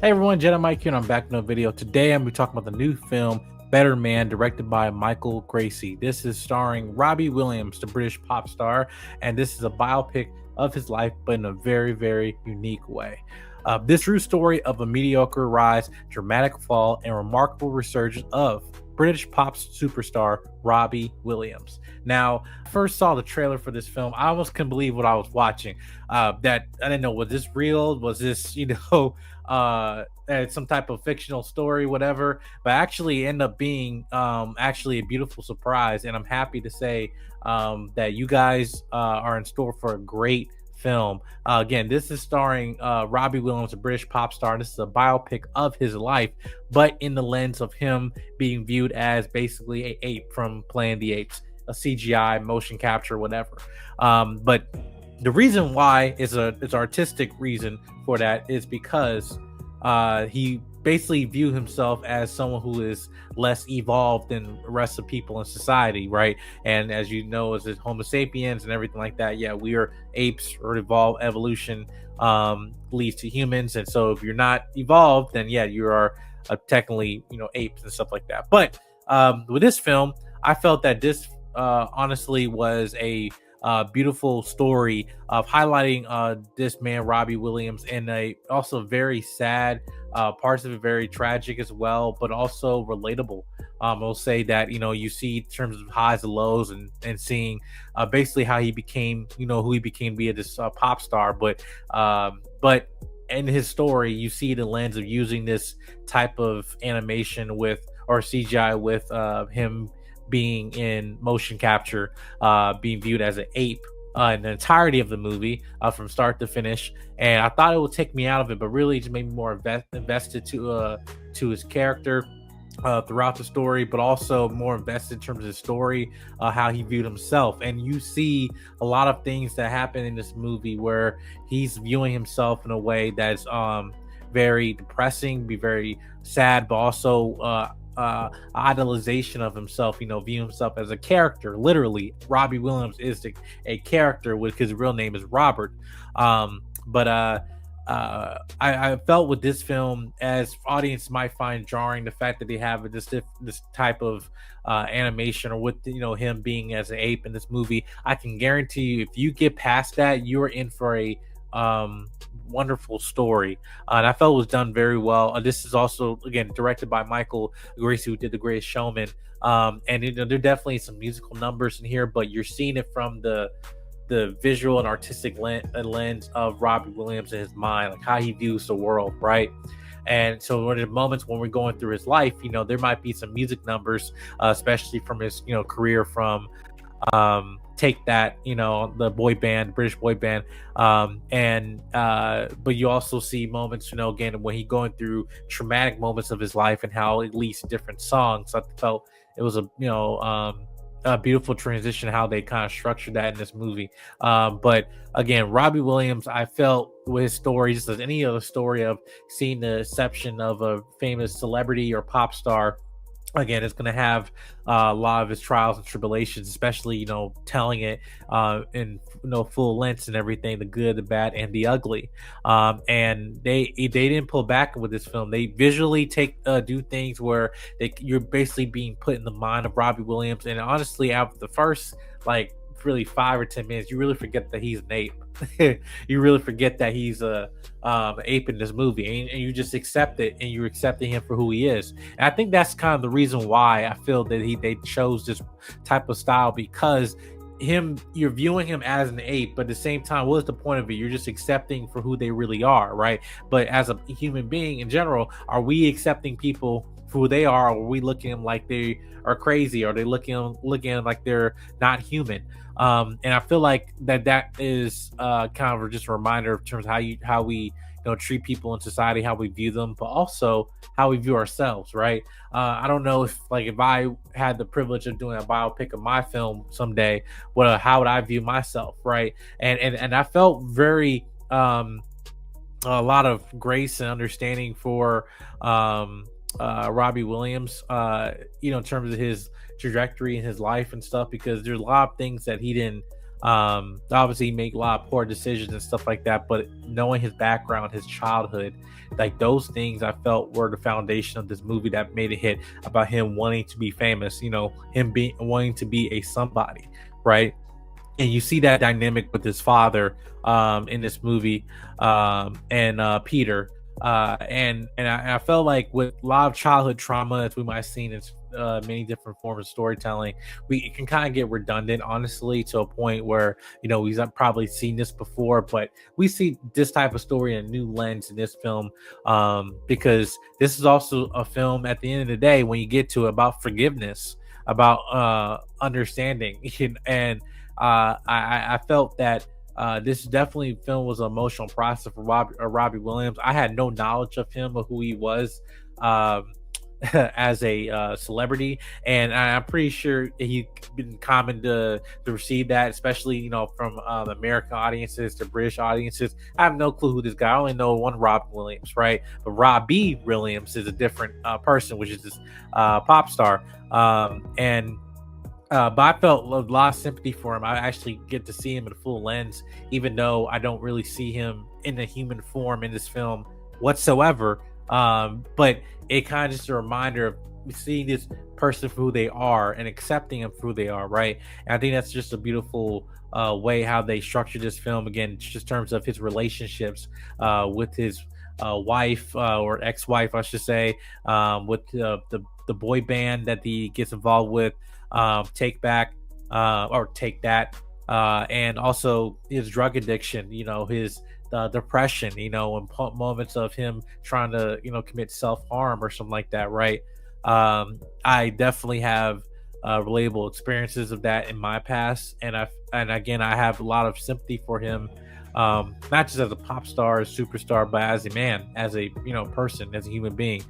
Hey everyone, Jedi Mike here, and I'm back with another video. Today I'm going to be talking about the new film, Better Man, directed by Michael Gracey. This is starring Robbie Williams, the British pop star, and this is a biopic of his life, but in a very, very unique way. This true story of a mediocre rise, dramatic fall, and remarkable resurgence of British pop superstar Robbie Williams. Now, first saw the trailer for this film, I almost couldn't believe what I was watching. That I didn't know, was this real? Was this, some type of fictional story, whatever? But actually, end up being actually a beautiful surprise, and I'm happy to say that you guys are in store for a great film. Again, this is starring Robbie Williams, a British pop star. This is a biopic of his life, but in the lens of him being viewed as basically a ape from Planet of the Apes, a CGI motion capture, whatever. But the reason why is it's artistic reason for that is because he basically view himself as someone who is less evolved than the rest of people in society, right? And as you know, as Homo sapiens and everything like that, yeah, we are apes, or evolution leads to humans, and so if you're not evolved, then yeah, you are technically, apes and stuff like that. But with this film, I felt that this honestly was a beautiful story of highlighting this man Robbie Williams in a also very sad, parts of it very tragic as well, but also relatable. I'll say that you see in terms of highs and lows, and seeing basically how he became, who he became via this pop star, but in his story you see the lens of using this type of animation with, or CGI with, him being in motion capture, being viewed as an ape in the entirety of the movie, from start to finish. And I thought it would take me out of it, but really just made me more invested to his character throughout the story, but also more invested in terms of the story, how he viewed himself. And you see a lot of things that happen in this movie where he's viewing himself in a way that's very depressing, be very sad, but also idolization of himself, view himself as a character. Literally, Robbie Williams is a character, with his real name is Robert. I felt with this film, as audience might find jarring, the fact that they have this type of animation, or with him being as an ape in this movie. I can guarantee you, if you get past that, you're in for a wonderful story, and I felt it was done very well. This is also, again, directed by Michael Gracey, who did The Greatest Showman, and there are definitely some musical numbers in here, but you're seeing it from the visual and artistic lens of Robbie Williams in his mind, like how he views the world, right? And so when the moments when we're going through his life, there might be some music numbers, especially from his career from Take That, the boy band, British boy band, but you also see moments, again, when he going through traumatic moments of his life, and how it leads to different songs. I felt it was a beautiful transition how they kind of structured that in this movie. But again, Robbie Williams, I felt with his story, just as any other story of seeing the inception of a famous celebrity or pop star, again, it's going to have a lot of his trials and tribulations, especially telling it in full lengths and everything, the good, the bad, and the ugly. And they didn't pull back with this film. They visually do things where you're basically being put in the mind of Robbie Williams. And honestly, after the first really 5 or 10 minutes, you really forget that he's an ape. You really forget that he's a ape in this movie, and you just accept it, and you're accepting him for who he is. And I think that's kind of the reason why I feel that they chose this type of style, because you're viewing him as an ape, but at the same time, what is the point of it? You're just accepting for who they really are, right? But as a human being in general, are we accepting people for who they are, or are we looking at them like they are crazy, or are they looking at them like they're not human? And I feel like that is kind of just a reminder in terms of how we treat people in society, how we view them, but also how we view ourselves, right? I don't know if I had the privilege of doing a biopic of my film someday, how would I view myself, right? And I felt very a lot of grace and understanding for Robbie Williams, in terms of his trajectory in his life and stuff, because there's a lot of things that he didn't Obviously he made a lot of poor decisions and stuff like that, but knowing his background, his childhood, like those things I felt were the foundation of this movie that made it hit, about him wanting to be famous, him being wanting to be a somebody, right? And you see that dynamic with his father in this movie, and Peter, and I felt like with a lot of childhood trauma, as we might have seen in many different forms of storytelling, it can kind of get redundant, honestly, to a point where we've probably seen this before, but we see this type of story in a new lens in this film, because this is also a film, at the end of the day, when you get to it, about forgiveness, about understanding, and I felt that this definitely film was an emotional process for Robbie Williams. I had no knowledge of him or who he was, as a celebrity, and I'm pretty sure he's been common to receive that, especially from American audiences to British audiences. I have no clue who this guy. I only know one Robbie Williams, right? But Robbie Williams is a different person, which is this pop star, and but I felt a lot of sympathy for him. I actually get to see him in a full lens, even though I don't really see him in a human form in this film whatsoever. But it kind of just a reminder of seeing this person for who they are and accepting them for who they are, right? And I think that's just a beautiful way how they structured this film. Again, just in terms of his relationships with his wife, or ex-wife, I should say, with the boy band that he gets involved with, Take Back, or Take That, and also his drug addiction, his depression, and moments of him trying to commit self-harm or something like that, right? I definitely have relatable experiences of that in my past, and again, I have a lot of sympathy for him, not just as a pop star, as superstar, but as a man, as a person, as a human being.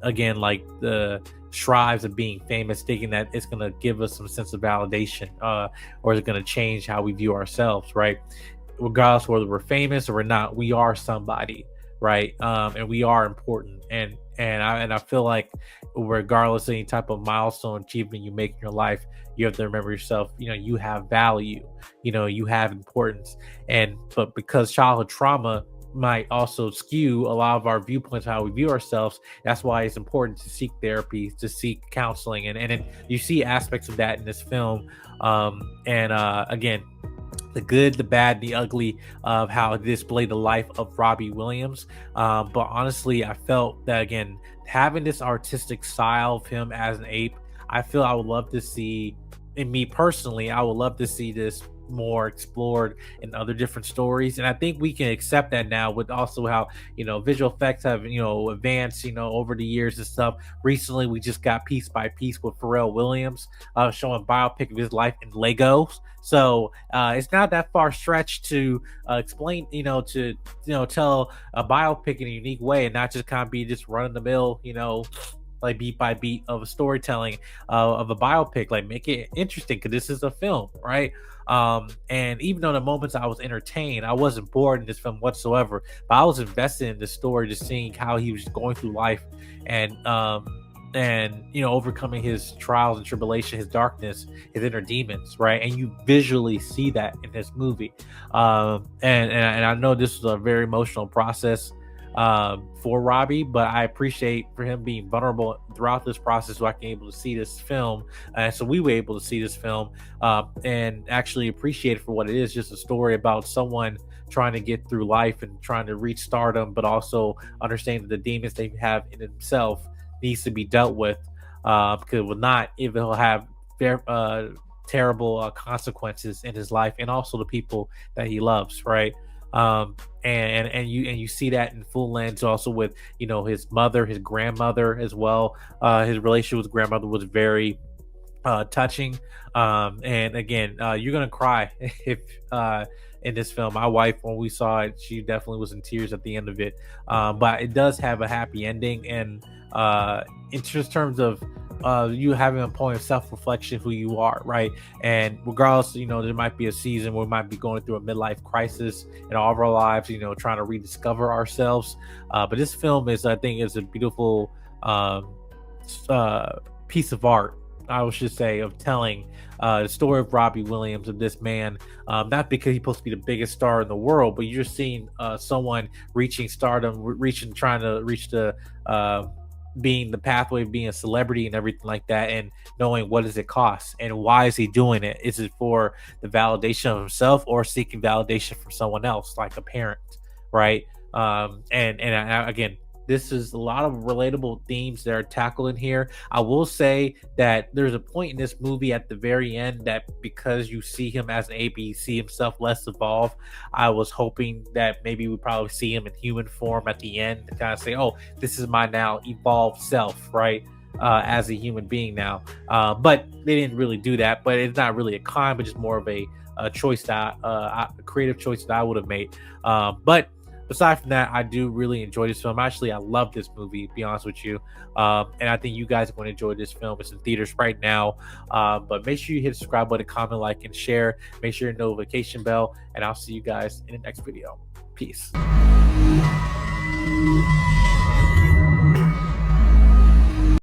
Again, like the strives of being famous, thinking that it's going to give us some sense of validation, or is it going to change how we view ourselves, right? Regardless whether we're famous or we're not, we are somebody, right? And we are important, and I feel like regardless of any type of milestone achievement you make in your life, you have to remember yourself, you have value, you have importance. But because childhood trauma might also skew a lot of our viewpoints, how we view ourselves, that's why it's important to seek therapy, to seek counseling, and you see aspects of that in this film. Again, the good, the bad, the ugly of how it displayed the life of Robbie Williams. But honestly, I felt that, again, having this artistic style of him as an ape, I feel I would love to see, in me personally, I would love to see this more explored in other different stories. And I think we can accept that now, with also how visual effects have advanced over the years and stuff. Recently we just got Piece by Piece with Pharrell Williams, showing biopic of his life in Legos. So it's not that far stretched to explain, to tell a biopic in a unique way, and not just kind of be just run of the mill, like beat by beat of a storytelling of a biopic. Like, make it interesting, because this is a film, right? And even though the moments I was entertained, I wasn't bored in this film whatsoever, but I was invested in the story, just seeing how he was going through life, and overcoming his trials and tribulation, his darkness, his inner demons, right? And you visually see that in this movie. And I know this was a very emotional process for Robbie, but I appreciate for him being vulnerable throughout this process, so I can able to see this film, so we were able to see this film, and actually appreciate it for what it is, just a story about someone trying to get through life and trying to reach stardom, but also understanding the demons they have in himself needs to be dealt with, because it will have terrible consequences in his life, and also the people that he loves, right? And you see that in full lens also with his mother, his grandmother as well. His relationship with grandmother was very touching, and again, you're gonna cry if in this film. My wife, when we saw it, she definitely was in tears at the end of it, but it does have a happy ending, and in just terms of you having a point of self-reflection, who you are, right? And regardless, there might be a season where we might be going through a midlife crisis in all of our lives, trying to rediscover ourselves, but this film I think is a beautiful piece of art I should say, of telling the story of Robbie Williams, of this man, not because he's supposed to be the biggest star in the world, but you're seeing someone reaching stardom, trying to reach the being the pathway of being a celebrity and everything like that, and knowing what does it cost and why is he doing it? Is it for the validation of himself or seeking validation from someone else, like a parent, right? Again, this is a lot of relatable themes that are tackled in here. I will say that there's a point in this movie at the very end that, because you see him as an ape, you see himself less evolved. I was hoping that maybe we probably see him in human form at the end to kind of say, oh, this is my now evolved self, right? As a human being now. But they didn't really do that. But it's not really a crime, but just more of a choice that a creative choice that I would have made. But aside from that, I do really enjoy this film. Actually, I love this movie, to be honest with you. And I think you guys are going to enjoy this film. It's in theaters right now. But make sure you hit the subscribe button, comment, like, and share. Make sure your notification bell. And I'll see you guys in the next video. Peace.